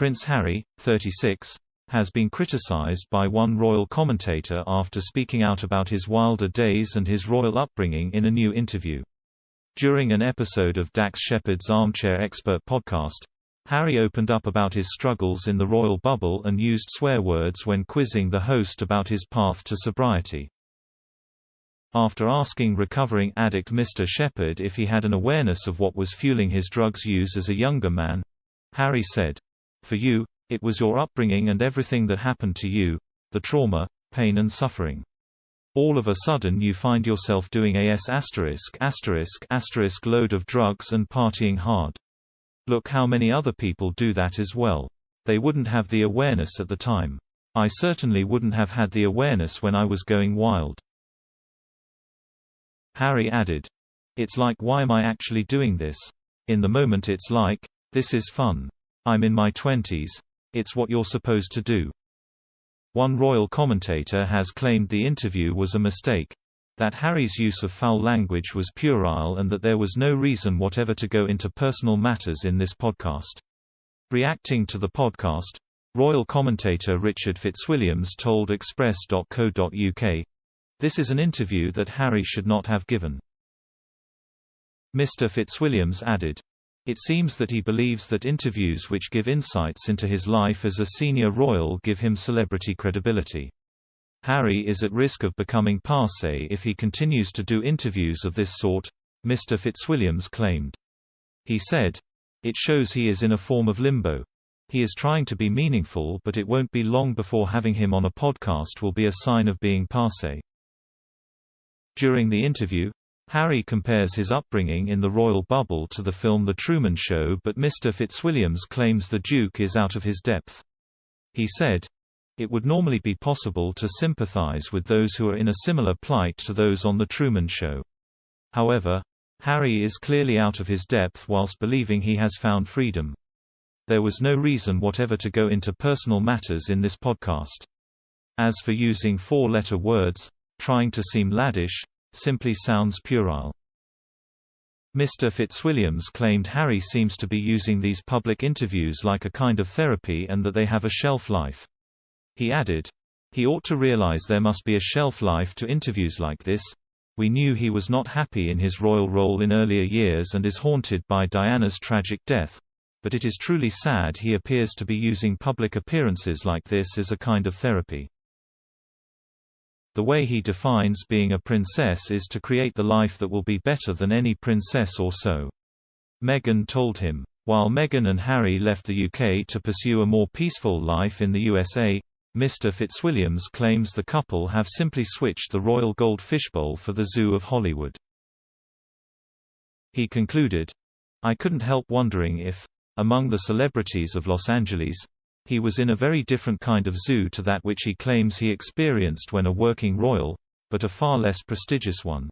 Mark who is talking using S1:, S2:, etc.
S1: Prince Harry, 36, has been criticized by one royal commentator after speaking out about his wilder days and his royal upbringing in a new interview. During an episode of Dax Shepard's Armchair Expert podcast, Harry opened up about his struggles in the royal bubble and used swear words when quizzing the host about his path to sobriety. After asking recovering addict Mr. Shepard if he had an awareness of what was fueling his drugs use as a younger man, Harry said, "For you, it was your upbringing and everything that happened to you, the trauma, pain and suffering. All of a sudden you find yourself doing a **** load of drugs and partying hard. Look how many other people do that as well. They wouldn't have the awareness at the time. I certainly wouldn't have had the awareness when I was going wild." Harry added, "It's like, why am I actually doing this? In the moment it's like, this is fun. I'm in my 20s. It's what you're supposed to do." One royal commentator has claimed the interview was a mistake, that Harry's use of foul language was puerile and that there was no reason whatever to go into personal matters in this podcast. Reacting to the podcast, royal commentator Richard Fitzwilliams told Express.co.uk, "This is an interview that Harry should not have given." Mr. Fitzwilliams added, "It seems that he believes that interviews which give insights into his life as a senior royal give him celebrity credibility. Harry is at risk of becoming passé if he continues to do interviews of this sort," Mr. Fitzwilliams claimed. He said, "It shows he is in a form of limbo. He is trying to be meaningful, but it won't be long before having him on a podcast will be a sign of being passé." During the interview, Harry compares his upbringing in the royal bubble to the film The Truman Show, but Mr. Fitzwilliams claims the Duke is out of his depth. He said, "It would normally be possible to sympathize with those who are in a similar plight to those on The Truman Show. However, Harry is clearly out of his depth whilst believing he has found freedom. There was no reason whatever to go into personal matters in this podcast. As for using four-letter words, trying to seem laddish, simply sounds puerile." Mr. Fitzwilliams claimed Harry seems to be using these public interviews like a kind of therapy and that they have a shelf life. He added, "He ought to realize there must be a shelf life to interviews like this. We knew he was not happy in his royal role in earlier years and is haunted by Diana's tragic death, but it is truly sad he appears to be using public appearances like this as a kind of therapy. The way he defines being a princess is to create the life that will be better than any princess or so." Meghan told him. While Meghan and Harry left the UK to pursue a more peaceful life in the USA, Mr. Fitzwilliams claims the couple have simply switched the royal gold fishbowl for the Zoo of Hollywood. He concluded, "I couldn't help wondering if, among the celebrities of Los Angeles, he was in a very different kind of zoo to that which he claims he experienced when a working royal, but a far less prestigious one."